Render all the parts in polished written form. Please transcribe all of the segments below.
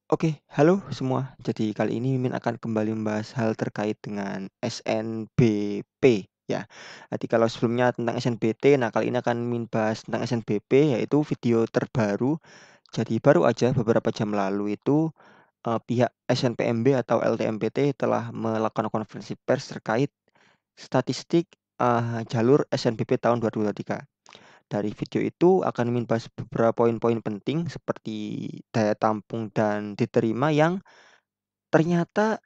Oke, halo semua. Jadi kali ini Mimin akan kembali membahas hal terkait dengan SNBP ya. Jadi kalau sebelumnya tentang SNBT, nah kali ini akan Mimin bahas tentang SNBP yaitu video terbaru. Jadi baru aja beberapa jam lalu itu pihak SNPMB atau LTMPT telah melakukan konferensi pers terkait statistik jalur SNBP tahun 2023. Dari video itu akan Mimin bahas beberapa poin-poin penting seperti daya tampung dan diterima yang ternyata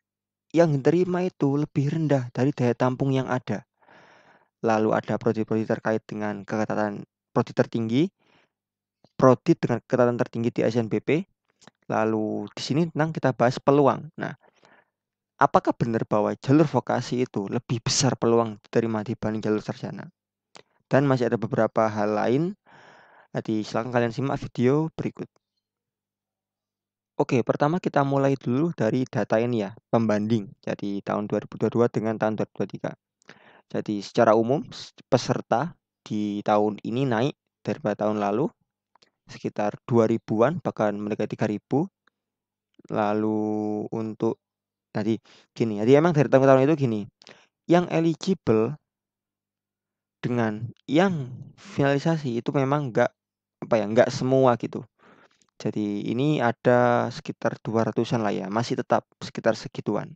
yang diterima itu lebih rendah dari daya tampung yang ada. Lalu ada prodi-prodi terkait dengan keketatan prodi tertinggi, prodi dengan keketatan tertinggi di SNBP. Lalu di sini tentang kita bahas peluang. Nah, apakah benar bahwa jalur vokasi itu lebih besar peluang diterima dibanding jalur sarjana? Dan masih ada beberapa hal lain. Jadi silakan kalian simak video berikut. Oke, pertama kita mulai dulu dari data ini ya, pembanding. Jadi tahun 2022 dengan tahun 2023. Jadi secara umum peserta di tahun ini naik daripada tahun lalu sekitar 2000-an bahkan mendekati 3000. Lalu untuk tadi gini, jadi emang dari tahun ke tahun itu gini, yang eligible dengan yang finalisasi itu memang enggak semua gitu. Jadi ini ada sekitar 200-an lah ya, masih tetap sekitar segituan.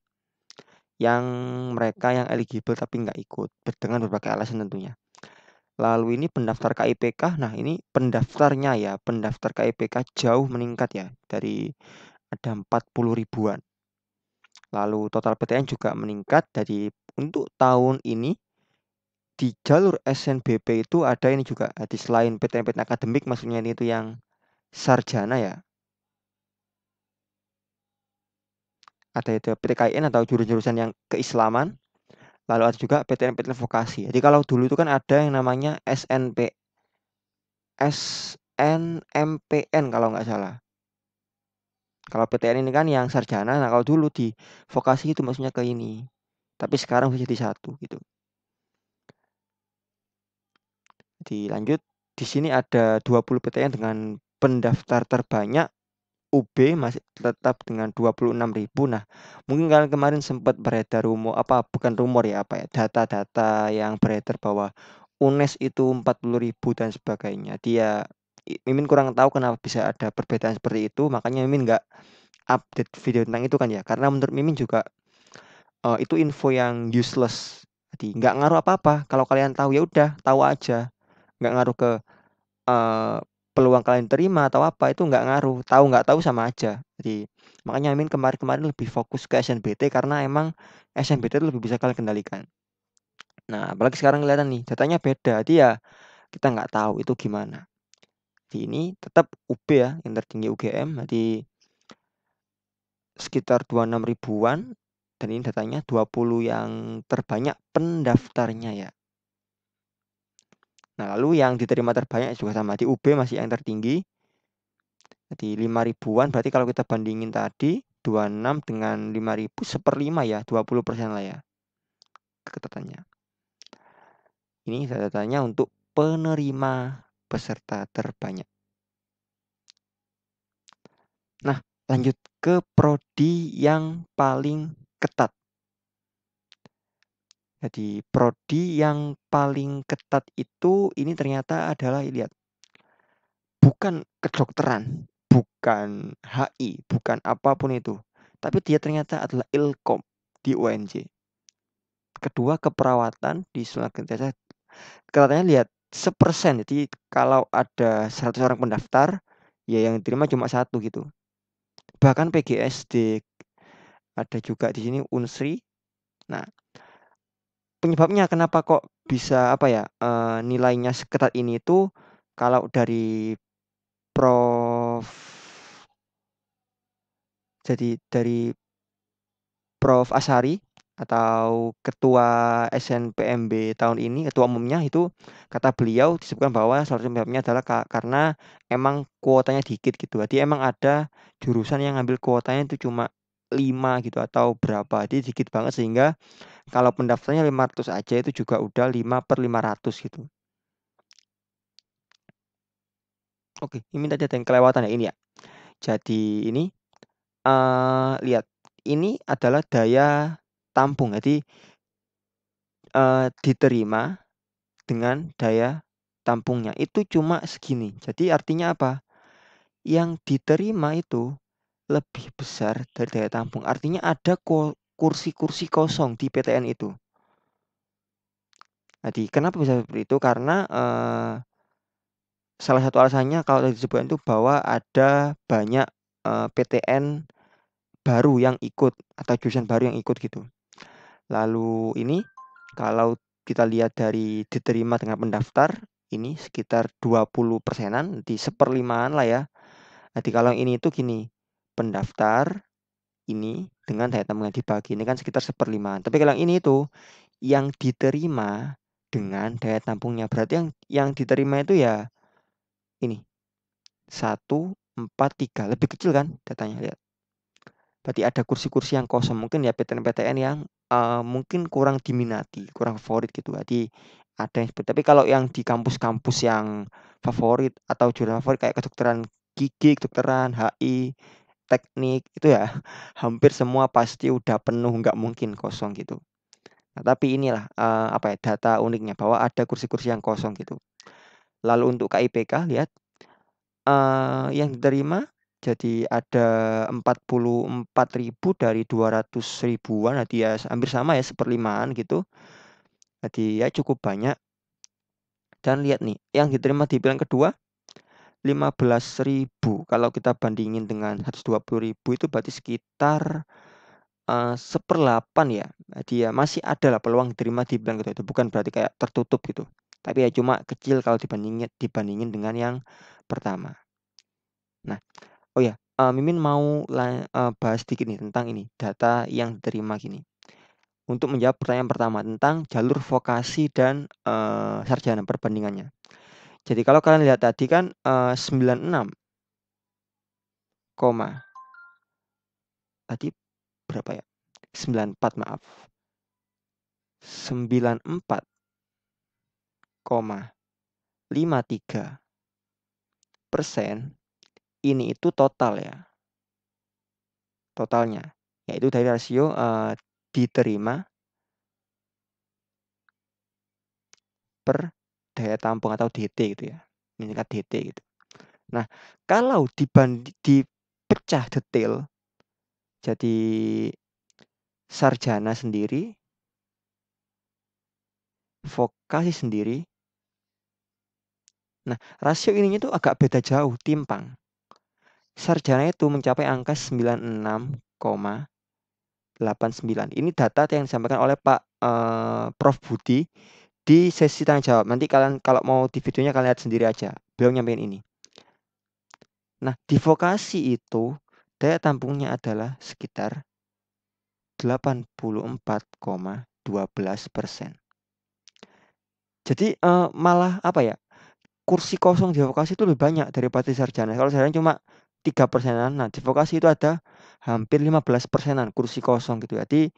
Yang mereka yang eligible tapi nggak ikut dengan berbagai alasan tentunya. Lalu ini pendaftar KIPK, nah ini pendaftarnya ya, pendaftar KIPK jauh meningkat ya, dari ada 40 ribuan. Lalu total PTN juga meningkat, jadi untuk tahun ini di jalur SNBP itu ada ini juga, jadi selain PTN-PTN akademik maksudnya ini itu yang sarjana ya, ada itu PTKIN atau jurusan-jurusan yang keislaman, lalu ada juga PTN-PTN vokasi. Jadi kalau dulu itu kan ada yang namanya SNMPN kalau nggak salah. Kalau PTN ini kan yang sarjana, nah kalau dulu di vokasi itu maksudnya ke ini. Tapi sekarang sudah jadi satu gitu. Jadi lanjut, di sini ada 20 PTN dengan pendaftar terbanyak, UB masih tetap dengan 26.000. Nah, mungkin kalian kemarin sempat beredar bukan rumor ya, data-data yang beredar bahwa UNES itu 40.000 dan sebagainya. Mimin kurang tahu kenapa bisa ada perbedaan seperti itu, makanya Mimin nggak update video tentang itu kan ya, karena menurut Mimin juga itu info yang useless. Jadi nggak ngaruh apa-apa, kalau kalian tahu ya udah, tahu aja. Nggak ngaruh ke eee, peluang kalian terima atau apa, itu nggak ngaruh, nggak tahu sama aja. Jadi makanya Mimin kemarin-kemarin lebih fokus ke SNBT karena emang SNBT itu lebih bisa kalian kendalikan. Nah, apalagi sekarang kelihatan nih, datanya beda, jadi ya kita nggak tahu itu gimana. Di ini tetap UB ya, yang tertinggi UGM, jadi sekitar 26 ribuan dan ini datanya 20 yang terbanyak pendaftarnya ya. Nah, lalu yang diterima terbanyak juga sama, di UB masih yang tertinggi. Jadi 5 ribuan, berarti kalau kita bandingin tadi 26 dengan 5.000 1/5 ya, 20% lah ya keketatannya. Ini datanya untuk penerima peserta terbanyak. Nah, lanjut ke prodi yang paling ketat. Jadi prodi yang paling ketat itu ini ternyata adalah lihat, bukan kedokteran, bukan HI, bukan apapun itu, tapi dia ternyata adalah Ilkom di UNJ. Kedua keperawatan di Sulawesi Jasa, kelihatannya lihat sepersen, jadi kalau ada 100 orang pendaftar, ya yang diterima cuma 1 gitu. Bahkan PGSD, ada juga di sini Unsri. Nah, penyebabnya kenapa kok bisa nilainya seketat ini itu kalau dari Prof dari Prof Asari atau ketua SNPMB tahun ini, ketua umumnya itu kata beliau disebutkan bahwa salah satu penyebabnya adalah karena emang kuotanya dikit gitu. Jadi emang ada jurusan yang ngambil kuotanya itu cuma 5 gitu atau berapa. Jadi dikit banget sehingga kalau pendaftarnya 500 aja itu juga udah 5/500 gitu. Oke, ini tadi ada yang kelewatan ya ini ya. Jadi ini lihat, ini adalah daya tampung. Jadi, diterima dengan daya tampungnya itu cuma segini. Jadi artinya apa? Yang diterima itu lebih besar dari daya tampung. Artinya ada kursi-kursi kosong di PTN itu. Jadi kenapa bisa seperti itu? Karena, salah satu alasannya kalau tadi disebutkan itu bahwa ada banyak, PTN baru yang ikut atau jurusan baru yang ikut gitu. Lalu ini kalau kita lihat dari diterima dengan pendaftar, ini sekitar 20%-an, di 1/5-an lah ya. Jadi kalau ini itu gini, pendaftar ini dengan daya tampung yang dibagi, ini kan sekitar 1/5-an. Tapi kalau yang ini itu, yang diterima dengan daya tampungnya. Berarti yang diterima itu ya ini, 1, 4, 3, lebih kecil kan datanya, lihat. Berarti ada kursi-kursi yang kosong, mungkin ya PTN-PTN yang, mungkin kurang diminati, kurang favorit gitu. Jadi ada yang tapi kalau yang di kampus-kampus yang favorit atau jurusan favorit kayak kedokteran gigi, kedokteran, HI, teknik, itu ya hampir semua pasti udah penuh, nggak mungkin kosong gitu. Nah, tapi inilah, apa ya, data uniknya bahwa ada kursi-kursi yang kosong gitu. Lalu untuk KIPK lihat, yang diterima jadi ada 44.000 dari 200 ribuan, jadi ya hampir sama ya, 1/5-an gitu. Jadi ya cukup banyak. Dan lihat nih, yang diterima di pilihan kedua 15.000. Kalau kita bandingin dengan 120.000 itu berarti sekitar, 1/8 ya. Jadi ya masih ada lah peluang diterima di pilihan kedua itu, bukan berarti kayak tertutup gitu. Tapi ya cuma kecil kalau dibandingin dibandingin dengan yang pertama. Nah, oh ya, Mimin mau bahas dikit nih tentang ini, data yang diterima gini. Untuk menjawab pertanyaan pertama tentang jalur vokasi dan, sarjana perbandingannya. Jadi kalau kalian lihat tadi kan, 96, tadi berapa ya? 94, maaf. 94,53% ini itu total ya, totalnya. Yaitu dari rasio, diterima per daya tampung atau DT gitu ya, meningkat DT gitu. Nah, kalau dipecah detail, jadi sarjana sendiri, vokasi sendiri. Nah, rasio ininya tuh agak beda jauh, timpang. Sarjana itu mencapai angka 96,89. Ini data yang disampaikan oleh Pak, Prof. Budi di sesi tanya jawab. Nanti kalian kalau mau di videonya kalian lihat sendiri aja, beliau nyampein ini. Nah, di vokasi itu daya tampungnya adalah sekitar 84,12%. Jadi, malah apa ya, kursi kosong di vokasi itu lebih banyak daripada di sarjana. Kalau sarjana cuma 3%-an, nah di vokasi itu ada hampir 15%-an kursi kosong gitu. Jadi,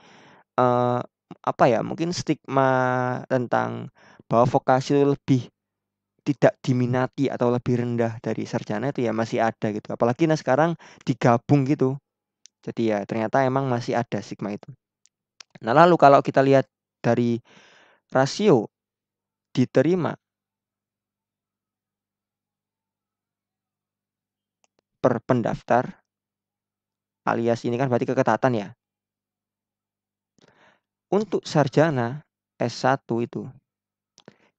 apa ya, mungkin stigma tentang bahwa vokasi itu lebih tidak diminati atau lebih rendah dari sarjana itu ya masih ada gitu. Apalagi nah sekarang digabung gitu. Jadi ya ternyata emang masih ada stigma itu. Nah, lalu kalau kita lihat dari rasio diterima per pendaftar, alias ini kan berarti keketatan ya. Untuk sarjana S1 itu,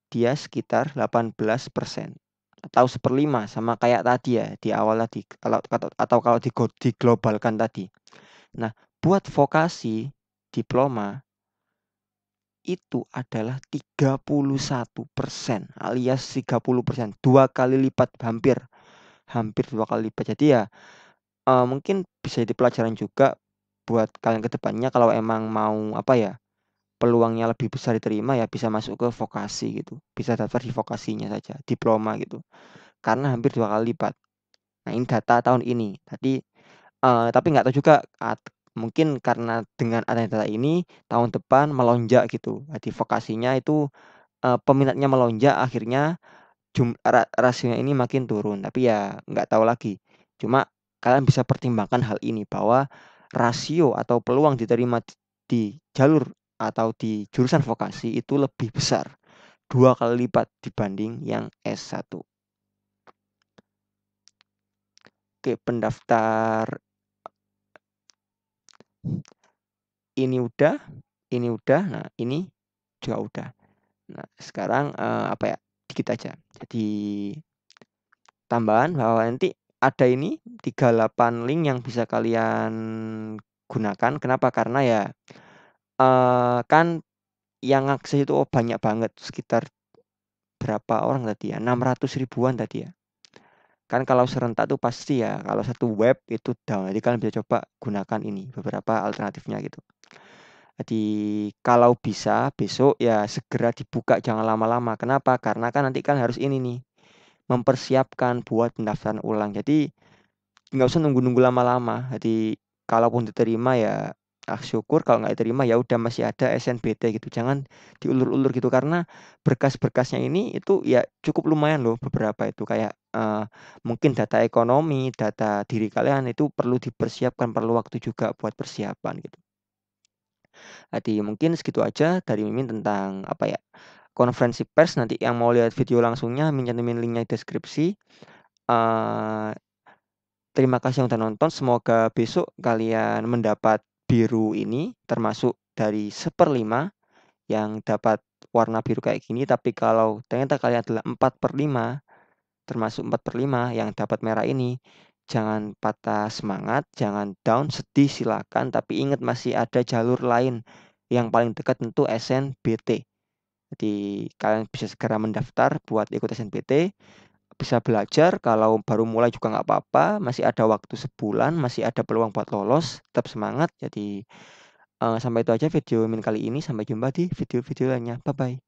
dia sekitar 18% atau 1/5 sama kayak tadi ya, di awal tadi atau kalau diglobalkan tadi. Nah, buat vokasi, diploma, itu adalah 31% alias 30%, 2 kali lipat, hampir 2 kali lipat. Jadi ya, mungkin bisa jadi pelajaran juga buat kalian ke depannya kalau emang mau, apa ya, peluangnya lebih besar diterima ya bisa masuk ke vokasi gitu, bisa daftar di vokasinya saja, diploma gitu, karena hampir 2 kali lipat. Nah, ini data tahun ini. Tadi, tapi nggak tahu juga mungkin karena dengan adanya data ini tahun depan melonjak gitu. Jadi vokasinya itu, peminatnya melonjak akhirnya rasionya ini makin turun, tapi ya nggak tahu lagi. Cuma kalian bisa pertimbangkan hal ini bahwa rasio atau peluang diterima di jalur atau di jurusan vokasi itu lebih besar, 2 kali lipat dibanding yang S1. Oke, ini udah, nah ini juga udah. Nah, sekarang, apa ya, dikit aja. Jadi tambahan bahwa nanti ada ini 38 link yang bisa kalian gunakan. Kenapa? Karena ya, kan yang akses itu banyak banget, sekitar berapa orang tadi ya, 600 ribuan tadi ya. Kan kalau serentak tuh pasti ya, kalau satu web itu down, jadi kalian bisa coba gunakan ini, beberapa alternatifnya gitu. Jadi kalau bisa besok ya segera dibuka, jangan lama-lama. Kenapa? Karena kan nanti kan harus ini nih, mempersiapkan buat pendaftaran ulang. Jadi nggak usah nunggu-nunggu lama-lama. Jadi kalaupun diterima ya syukur, kalau nggak diterima ya udah masih ada SNBT gitu. Jangan diulur-ulur gitu karena berkas-berkasnya ini itu ya cukup lumayan loh beberapa itu kayak mungkin data ekonomi, data diri kalian itu perlu dipersiapkan, perlu waktu juga buat persiapan gitu. Jadi mungkin segitu aja dari Mimin tentang apa ya, konferensi pers. Nanti yang mau lihat video langsungnya Mimin cantumin linknya di deskripsi. Uh, Terima kasih yang udah nonton. Semoga besok kalian mendapat biru ini, termasuk dari 1/5 yang dapat warna biru kayak gini. Tapi kalau ternyata kalian adalah 4/5, termasuk 4/5 yang dapat merah ini, jangan patah semangat, jangan down, sedih silakan. Tapi ingat masih ada jalur lain yang paling dekat tentu SNBT. Jadi kalian bisa segera mendaftar buat ikut SNBT. Bisa belajar, kalau baru mulai juga nggak apa-apa, masih ada waktu sebulan, masih ada peluang buat lolos, tetap semangat. Jadi, sampai itu aja video Min kali ini, sampai jumpa di video-video lainnya. Bye-bye.